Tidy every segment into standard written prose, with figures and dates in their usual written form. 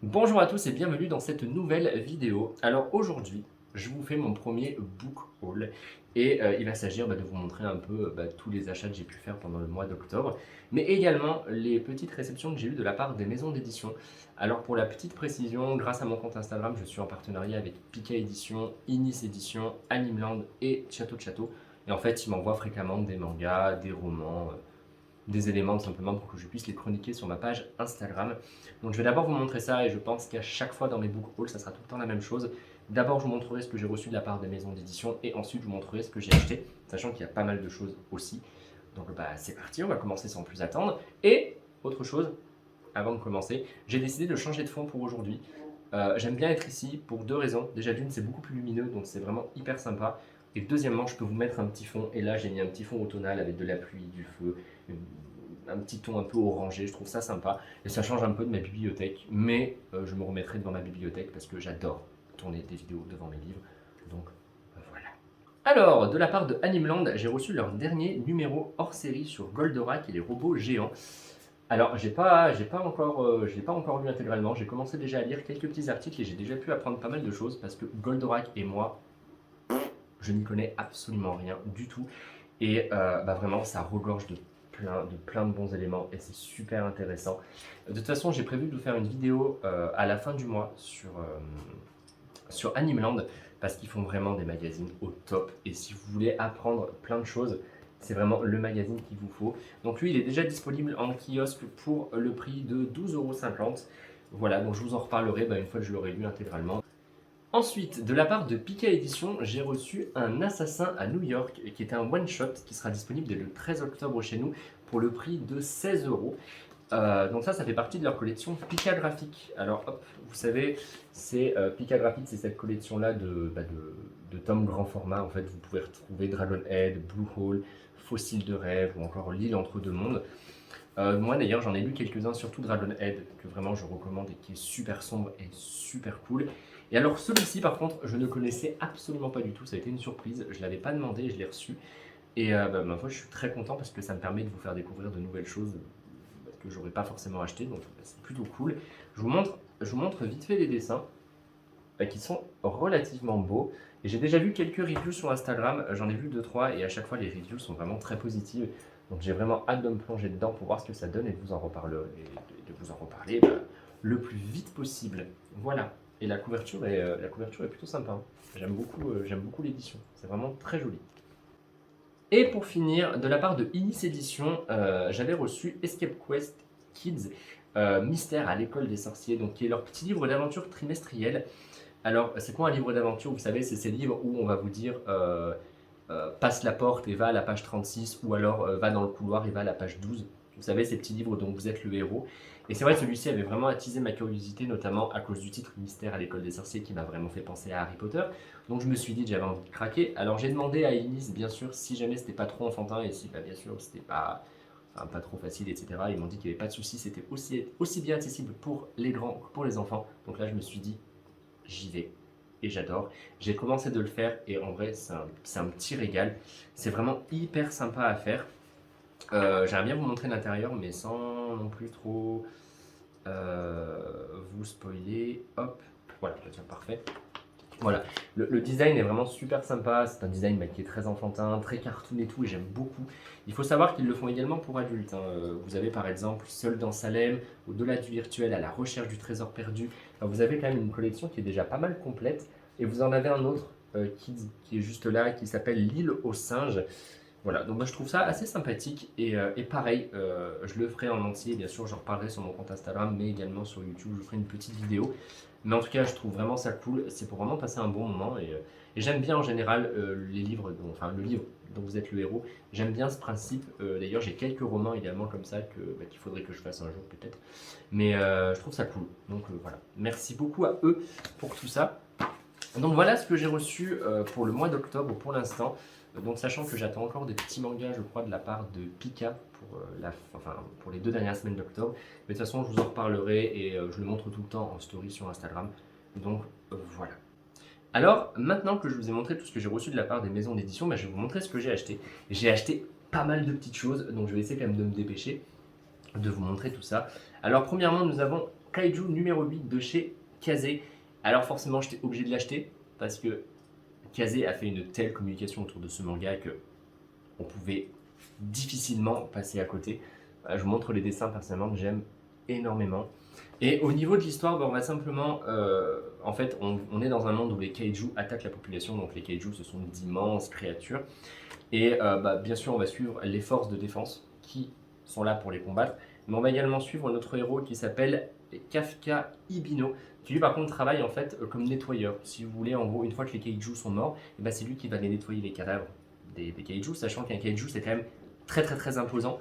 Bonjour à tous et bienvenue dans cette nouvelle vidéo. Alors aujourd'hui, je vous fais mon premier book haul et il va s'agir de vous montrer un peu tous les achats que j'ai pu faire pendant le mois d'octobre, mais également les petites réceptions que j'ai eues de la part des maisons d'édition. Alors pour la petite précision, grâce à mon compte Instagram, je suis en partenariat avec Pika Édition, Inis Édition, Animeland et Château de Château. Et en fait, ils m'envoient fréquemment des mangas, des romans, des éléments tout simplement pour que je puisse les chroniquer sur ma page Instagram. Donc je vais d'abord vous montrer ça et je pense qu'à chaque fois dans mes book hauls, ça sera tout le temps la même chose. D'abord, je vous montrerai ce que j'ai reçu de la part des maisons d'édition et ensuite je vous montrerai ce que j'ai acheté, sachant qu'il y a pas mal de choses aussi. Donc c'est parti, on va commencer sans plus attendre. Et autre chose, avant de commencer, j'ai décidé de changer de fond pour aujourd'hui. J'aime bien être ici pour deux raisons. Déjà d'une, c'est beaucoup plus lumineux, donc c'est vraiment hyper sympa. Et deuxièmement, je peux vous mettre un petit fond. Et là, j'ai mis un petit fond automnal avec de la pluie, du feu, un petit ton un peu orangé. Je trouve ça sympa. Et ça change un peu de ma bibliothèque. Mais je me remettrai devant ma bibliothèque parce que j'adore tourner des vidéos devant mes livres. Donc voilà. Alors, de la part de Animeland, j'ai reçu leur dernier numéro hors série sur Goldorak et les robots géants. Alors, je l'ai pas encore lu intégralement. J'ai commencé déjà à lire quelques petits articles et j'ai déjà pu apprendre pas mal de choses parce que Goldorak et moi, je n'y connais absolument rien du tout. Et vraiment, ça regorge de plein de bons éléments et c'est super intéressant. De toute façon, j'ai prévu de vous faire une vidéo à la fin du mois sur Animeland parce qu'ils font vraiment des magazines au top. Et si vous voulez apprendre plein de choses, c'est vraiment le magazine qu'il vous faut. Donc lui, il est déjà disponible en kiosque pour le prix de 12,50 €. Voilà, donc je vous en reparlerai une fois que je l'aurai lu intégralement. Ensuite, de la part de Pika Édition, j'ai reçu un Assassin à New York, qui était un one-shot qui sera disponible dès le 13 octobre chez nous pour le prix de 16 €. Donc ça fait partie de leur collection Pika Graphique. Alors hop, vous savez, c'est Pika Graphique, c'est cette collection-là de tomes grand format. En fait, vous pouvez retrouver Dragonhead, Blue Hole, Fossile de rêve ou encore L'île entre deux mondes. Moi d'ailleurs j'en ai lu quelques-uns, surtout Dragonhead, que vraiment je recommande et qui est super sombre et super cool. Et alors celui-ci par contre je ne connaissais absolument pas du tout, ça a été une surprise, je ne l'avais pas demandé et je l'ai reçu. Et ma foi je suis très content parce que ça me permet de vous faire découvrir de nouvelles choses que j'aurais pas forcément acheté, donc c'est plutôt cool. Je vous montre vite fait les dessins qui sont relativement beaux. Et j'ai déjà vu quelques reviews sur Instagram, j'en ai vu 2-3 et à chaque fois les reviews sont vraiment très positives. Donc j'ai vraiment hâte de me plonger dedans pour voir ce que ça donne et de vous en reparler, le plus vite possible. Voilà. Et la couverture est plutôt sympa. J'aime beaucoup l'édition. C'est vraiment très joli. Et pour finir, de la part de Inis Édition, j'avais reçu Escape Quest Kids, Mystère à l'école des sorciers, donc qui est leur petit livre d'aventure trimestriel. Alors, c'est quoi un livre d'aventure? Vous savez, c'est ces livres où on va vous dire passe la porte et va à la page 36, ou alors va dans le couloir et va à la page 12. Vous savez, ces petits livres dont vous êtes le héros. Et c'est vrai, celui-ci avait vraiment attisé ma curiosité, notamment à cause du titre Mystère à l'école des sorciers qui m'a vraiment fait penser à Harry Potter. Donc je me suis dit que j'avais envie de craquer. Alors j'ai demandé à Inis, bien sûr, si jamais c'était pas trop enfantin et si, bien sûr, c'était pas trop facile, etc. Ils m'ont dit qu'il n'y avait pas de souci, c'était aussi bien accessible pour les grands que pour les enfants. Donc là, je me suis dit, j'y vais et j'adore. J'ai commencé de le faire et en vrai, c'est un petit régal. C'est vraiment hyper sympa à faire. J'aimerais bien vous montrer l'intérieur, mais sans non plus trop vous spoiler. Hop, voilà, tiens, parfait. Voilà, le design est vraiment super sympa, c'est un design qui est très enfantin, très cartoon et tout, et j'aime beaucoup. Il faut savoir qu'ils le font également pour adultes, hein. Vous avez par exemple Seul dans Salem, Au-delà du virtuel, à la recherche du trésor perdu. Enfin, vous avez quand même une collection qui est déjà pas mal complète, et vous en avez un autre, Kids, qui est juste là, qui s'appelle L'île aux singes. Voilà, donc moi je trouve ça assez sympathique et pareil, je le ferai en entier, bien sûr, j'en reparlerai sur mon compte Instagram, mais également sur YouTube, je vous ferai une petite vidéo. Mais en tout cas, je trouve vraiment ça cool, c'est pour vraiment passer un bon moment et j'aime bien en général les livres, enfin le livre dont vous êtes le héros, j'aime bien ce principe. D'ailleurs, j'ai quelques romans également comme ça qu'il faudrait que je fasse un jour peut-être, mais je trouve ça cool. Donc voilà, merci beaucoup à eux pour tout ça. Donc voilà ce que j'ai reçu pour le mois d'octobre pour l'instant. Donc sachant que j'attends encore des petits mangas, je crois, de la part de Pika pour les 2 dernières semaines d'octobre. Mais de toute façon, je vous en reparlerai et je le montre tout le temps en story sur Instagram. Donc voilà. Alors maintenant que je vous ai montré tout ce que j'ai reçu de la part des maisons d'édition, je vais vous montrer ce que j'ai acheté. J'ai acheté pas mal de petites choses, donc je vais essayer quand même de me dépêcher de vous montrer tout ça. Alors premièrement, nous avons Kaiju numéro 8 de chez Kase. Alors forcément, j'étais obligé de l'acheter parce que Kase a fait une telle communication autour de ce manga que on pouvait difficilement passer à côté. Je vous montre les dessins personnellement que j'aime énormément. Et au niveau de l'histoire, on va simplement... en fait, on est dans un monde où les kaiju attaquent la population. Donc les kaiju, ce sont d'immenses créatures. Et bien sûr, on va suivre les forces de défense qui sont là pour les combattre. Mais on va également suivre notre héros qui s'appelle Kafka Ibino, qui lui par contre travaille en fait comme nettoyeur. Si vous voulez, en gros, une fois que les kaiju sont morts, c'est lui qui va les nettoyer les cadavres des kaiju, sachant qu'un kaiju c'est quand même très imposant.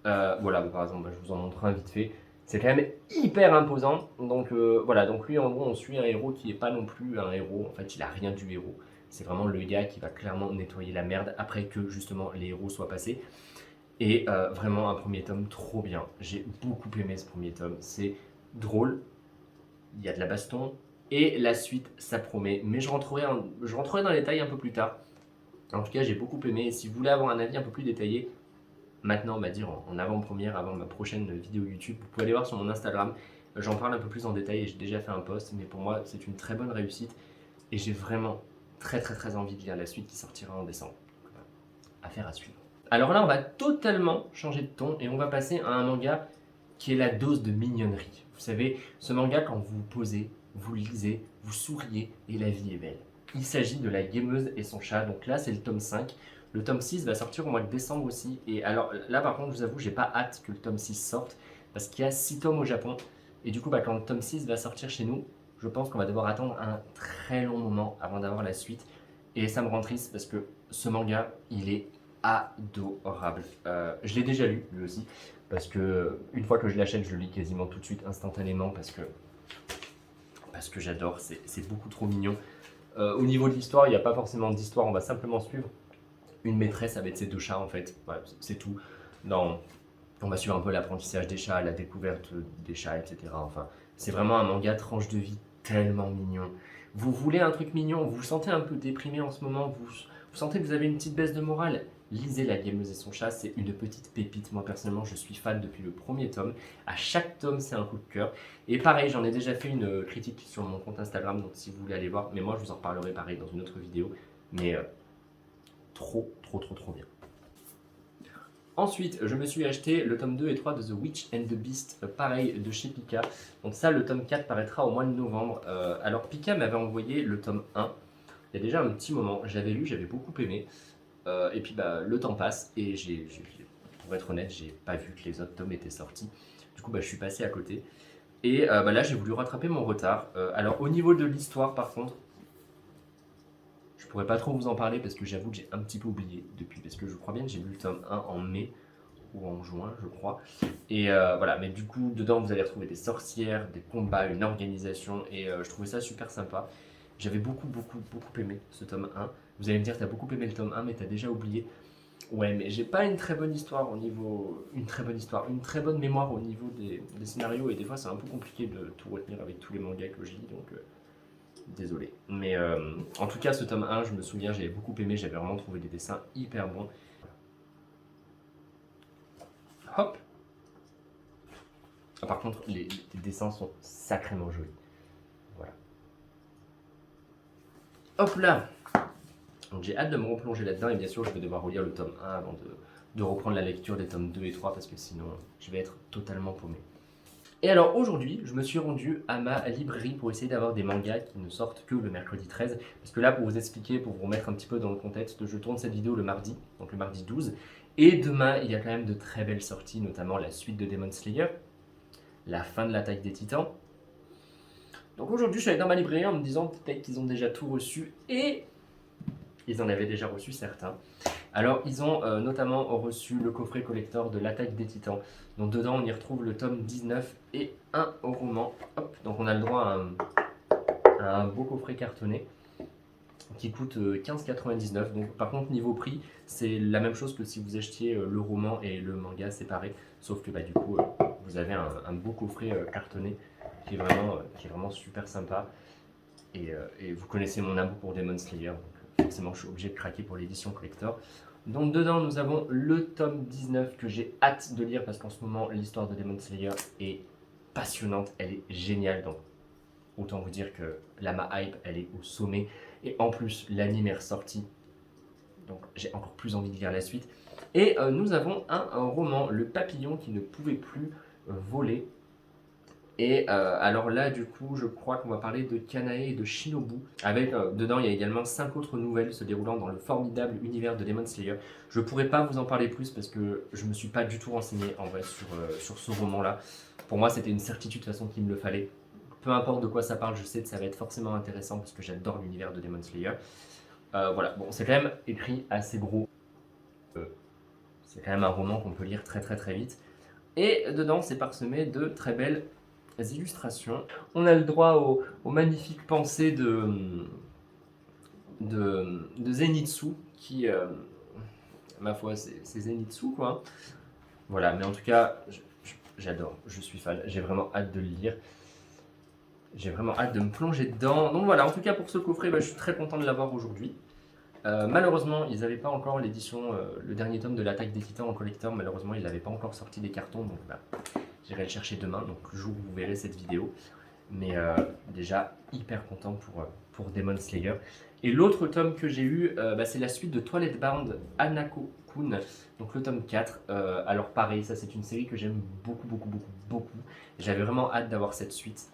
Voilà, par exemple, je vous en montre un vite fait. C'est quand même hyper imposant. Donc voilà, donc lui en gros on suit un héros qui n'est pas non plus un héros. En fait, il a rien du héros. C'est vraiment le gars qui va clairement nettoyer la merde après que justement les héros soient passés. Et vraiment un premier tome trop bien. J'ai beaucoup aimé ce premier tome. C'est drôle, il y a de la baston et la suite ça promet. Mais je rentrerai dans les détails un peu plus tard. En tout cas, j'ai beaucoup aimé. Et si vous voulez avoir un avis un peu plus détaillé, maintenant, on va dire en avant-première, avant ma prochaine vidéo YouTube, vous pouvez aller voir sur mon Instagram. J'en parle un peu plus en détail et j'ai déjà fait un post, mais pour moi, c'est une très bonne réussite. Et j'ai vraiment très envie de lire la suite qui sortira en décembre. Affaire à suivre. Alors là, on va totalement changer de ton et on va passer à un manga qui est la dose de mignonnerie. Vous savez, ce manga, quand vous vous posez, vous lisez, vous souriez et la vie est belle. Il s'agit de La Gameuse et son chat. Donc là, c'est le tome 5. Le tome 6 va sortir au mois de décembre aussi. Et alors là, par contre, je vous avoue, j'ai pas hâte que le tome 6 sorte parce qu'il y a 6 tomes au Japon. Et du coup, quand le tome 6 va sortir chez nous, je pense qu'on va devoir attendre un très long moment avant d'avoir la suite. Et ça me rend triste parce que ce manga, il est adorable. Je l'ai déjà lu, lui aussi, parce que une fois que je l'achète, je le lis quasiment tout de suite, instantanément, parce que j'adore, c'est beaucoup trop mignon. Au niveau de l'histoire, il n'y a pas forcément d'histoire, on va simplement suivre une maîtresse avec ses 2 chats en fait, voilà, c'est tout. On va suivre un peu l'apprentissage des chats, la découverte des chats, etc. Enfin, c'est vraiment un manga tranche de vie tellement mignon. Vous voulez un truc mignon, vous vous sentez un peu déprimé en ce moment, vous sentez que vous avez une petite baisse de morale, lisez La Gameuse et son chat, c'est une petite pépite. Moi personnellement, je suis fan depuis le premier tome. À chaque tome, c'est un coup de cœur. Et pareil, j'en ai déjà fait une critique sur mon compte Instagram, donc si vous voulez aller voir, mais moi je vous en reparlerai pareil dans une autre vidéo. Mais trop bien. Ensuite, je me suis acheté le tome 2 et 3 de The Witch and the Beast, pareil, de chez Pika. Donc ça, le tome 4 paraîtra au mois de novembre. Alors Pika m'avait envoyé le tome 1, il y a déjà un petit moment. J'avais lu, j'avais beaucoup aimé. Et puis le temps passe et pour être honnête, j'ai pas vu que les autres tomes étaient sortis. Du coup, je suis passé à côté. Et là, j'ai voulu rattraper mon retard. Alors au niveau de l'histoire, par contre, je pourrais pas trop vous en parler parce que j'avoue que j'ai un petit peu oublié depuis, parce que je crois bien que j'ai lu le tome 1 en mai ou en juin, je crois. Et voilà, mais du coup, dedans, vous allez retrouver des sorcières, des combats, une organisation, et je trouvais ça super sympa. J'avais beaucoup aimé ce tome 1. Vous allez me dire, t'as beaucoup aimé le tome 1, mais t'as déjà oublié. Ouais, mais j'ai pas une très bonne histoire au niveau... Une très bonne mémoire au niveau des scénarios, et des fois, c'est un peu compliqué de tout retenir avec tous les mangas que je lis, donc... désolé. Mais en tout cas, ce tome 1, je me souviens, j'avais beaucoup aimé, j'avais vraiment trouvé des dessins hyper bons. Hop. Par contre, les dessins sont sacrément jolis. Voilà. Hop là. Donc j'ai hâte de me replonger là-dedans et bien sûr, je vais devoir relire le tome 1 avant de reprendre la lecture des tomes 2 et 3 parce que sinon, je vais être totalement paumé. Et alors aujourd'hui, je me suis rendu à ma librairie pour essayer d'avoir des mangas qui ne sortent que le mercredi 13. Parce que là, pour vous expliquer, pour vous remettre un petit peu dans le contexte, je tourne cette vidéo le mardi, donc le mardi 12. Et demain, il y a quand même de très belles sorties, notamment la suite de Demon Slayer, la fin de l'attaque des Titans. Donc aujourd'hui, je suis allé dans ma librairie en me disant peut-être qu'ils ont déjà tout reçu et ils en avaient déjà reçu certains. Alors, ils ont notamment reçu le coffret collector de l'attaque des Titans. Donc dedans, on y retrouve le tome 19 et un roman. Hop, donc on a le droit à un beau coffret cartonné qui coûte 15,99. Donc par contre, niveau prix, c'est la même chose que si vous achetiez le roman et le manga séparés. Sauf que du coup, vous avez un beau coffret cartonné qui est vraiment super sympa. Et vous connaissez mon amour pour Demon Slayer. Donc, forcément, je suis obligé de craquer pour l'édition collector. Donc dedans, nous avons le tome 19 que j'ai hâte de lire parce qu'en ce moment, l'histoire de Demon Slayer est passionnante, elle est géniale. Donc autant vous dire que là, ma hype, elle est au sommet. Et en plus, l'anime est ressorti. Donc j'ai encore plus envie de lire la suite. Et nous avons un roman, Le papillon qui ne pouvait plus voler. Et alors là, du coup, je crois qu'on va parler de Kanae et de Shinobu. Avec, dedans, il y a également 5 autres nouvelles se déroulant dans le formidable univers de Demon Slayer. Je ne pourrais pas vous en parler plus parce que je ne me suis pas du tout renseigné en vrai sur ce roman-là. Pour moi, c'était une certitude de toute façon qu'il me le fallait. Peu importe de quoi ça parle, je sais que ça va être forcément intéressant parce que j'adore l'univers de Demon Slayer. Voilà, bon, c'est quand même écrit assez gros. C'est quand même un roman qu'on peut lire très très très vite. Et dedans, c'est parsemé de très belles illustrations. On a le droit aux magnifiques pensées de Zenitsu, qui, ma foi, c'est Zenitsu, quoi. Voilà, mais en tout cas, j'adore, je suis fan, j'ai vraiment hâte de le lire. J'ai vraiment hâte de me plonger dedans. Donc voilà, en tout cas, pour ce coffret, je suis très content de l'avoir aujourd'hui. Malheureusement, ils n'avaient pas encore l'édition, le dernier tome de l'Attaque des Titans en collector. Malheureusement, ils n'avaient pas encore sorti des cartons, donc j'irai le chercher demain, donc le jour où vous verrez cette vidéo. Mais déjà, hyper content pour Demon Slayer. Et l'autre tome que j'ai eu, c'est la suite de Twilight Bound Hanako-kun, donc le tome 4. Alors pareil, ça c'est une série que j'aime beaucoup, beaucoup, beaucoup, beaucoup. J'avais vraiment hâte d'avoir cette suite.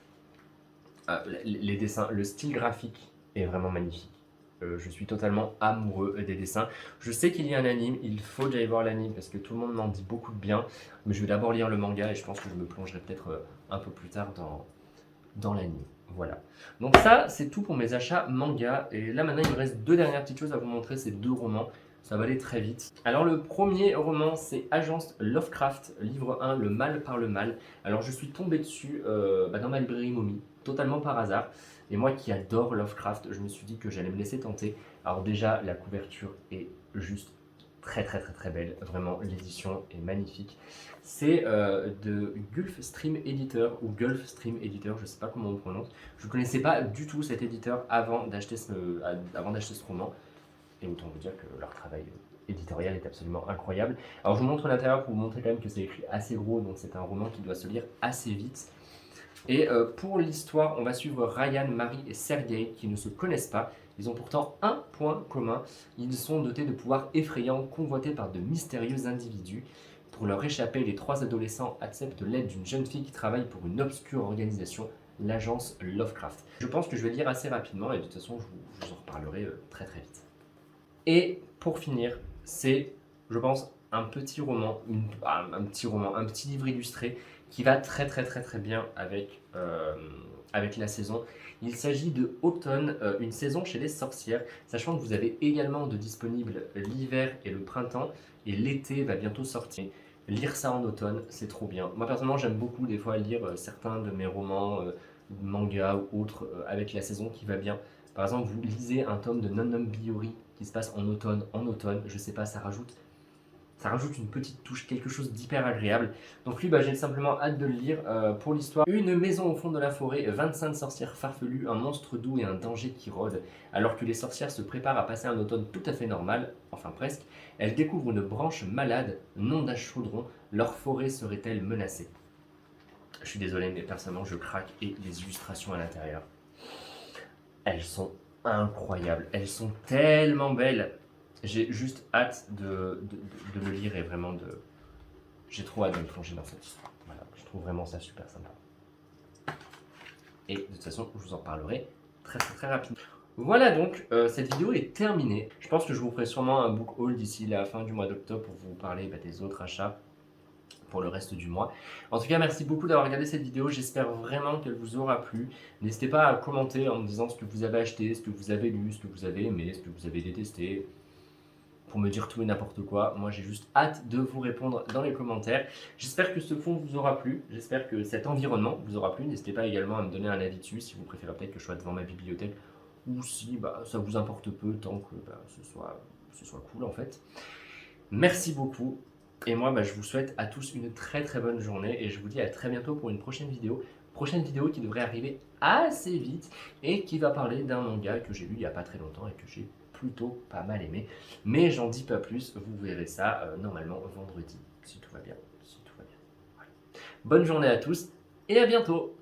Les dessins, le style graphique est vraiment magnifique. Je suis totalement amoureux des dessins. Je sais qu'il y a un anime, il faut que j'aille voir l'anime parce que tout le monde m'en dit beaucoup de bien. Mais je vais d'abord lire le manga et je pense que je me plongerai peut-être un peu plus tard dans l'anime. Voilà. Donc ça, c'est tout pour mes achats manga. Et là maintenant, il me reste 2 dernières petites choses à vous montrer, ces 2 romans. Ça va aller très vite. Alors le premier roman, c'est Agence Lovecraft, livre 1, Le mal par le mal. Alors je suis tombé dessus dans ma librairie Momi, totalement par hasard. Et moi qui adore Lovecraft, je me suis dit que j'allais me laisser tenter. Alors déjà, la couverture est juste très très très très belle. Vraiment, l'édition est magnifique. C'est de Gulfstream Editor ou Gulfstream Editor, je ne sais pas comment on prononce. Je ne connaissais pas du tout cet éditeur avant d'acheter ce roman. Et autant vous dire que leur travail éditorial est absolument incroyable. Alors je vous montre l'intérieur pour vous montrer quand même que c'est écrit assez gros, donc c'est un roman qui doit se lire assez vite. Et pour l'histoire, on va suivre Ryan, Marie et Sergei qui ne se connaissent pas. Ils ont pourtant un point commun. Ils sont dotés de pouvoirs effrayants, convoités par de mystérieux individus. Pour leur échapper, les 3 adolescents acceptent l'aide d'une jeune fille qui travaille pour une obscure organisation, l'agence Lovecraft. Je pense que je vais lire assez rapidement et de toute façon, je vous en reparlerai très très vite. Et pour finir, c'est, je pense, un petit roman, un petit livre illustré qui va très très très très bien avec la saison. Il s'agit de Automne, une saison chez les sorcières, sachant que vous avez également de disponibles l'hiver et le printemps, et l'été va bientôt sortir. Lire ça en automne, c'est trop bien. Moi personnellement, j'aime beaucoup des fois lire certains de mes romans, mangas ou autres avec la saison qui va bien. Par exemple, vous lisez un tome de Nonnom Biyori qui se passe en automne, je sais pas, ça rajoute une petite touche, quelque chose d'hyper agréable. Donc lui, j'ai simplement hâte de le lire. Pour l'histoire, une maison au fond de la forêt, 25 sorcières farfelues, un monstre doux et un danger qui rôde. Alors que les sorcières se préparent à passer un automne tout à fait normal, enfin presque, elles découvrent une branche malade, nom d'un chaudron. Leur forêt serait-elle menacée? Je suis désolé, mais personnellement, je craque. Et les illustrations à l'intérieur, elles sont incroyables. Elles sont tellement belles. J'ai juste hâte de le lire et vraiment de... J'ai trop hâte de me plonger dans cette histoire. Voilà, je trouve vraiment ça super sympa. Et de toute façon, je vous en parlerai très très très rapidement. Voilà donc, cette vidéo est terminée. Je pense que je vous ferai sûrement un book haul d'ici la fin du mois d'octobre pour vous parler des autres achats pour le reste du mois. En tout cas, merci beaucoup d'avoir regardé cette vidéo. J'espère vraiment qu'elle vous aura plu. N'hésitez pas à commenter en me disant ce que vous avez acheté, ce que vous avez lu, ce que vous avez aimé, ce que vous avez détesté, pour me dire tout et n'importe quoi. Moi, j'ai juste hâte de vous répondre dans les commentaires. J'espère que ce fond vous aura plu. J'espère que cet environnement vous aura plu. N'hésitez pas également à me donner un avis dessus si vous préférez peut-être que je sois devant ma bibliothèque ou si ça vous importe peu tant que ce soit cool en fait. Merci beaucoup. Et moi, je vous souhaite à tous une très très bonne journée et je vous dis à très bientôt pour une prochaine vidéo. Prochaine vidéo qui devrait arriver assez vite et qui va parler d'un manga que j'ai lu il n'y a pas très longtemps et que j'ai plutôt pas mal aimé. Mais j'en dis pas plus, vous verrez ça normalement vendredi, si tout va bien. Voilà. Bonne journée à tous et à bientôt.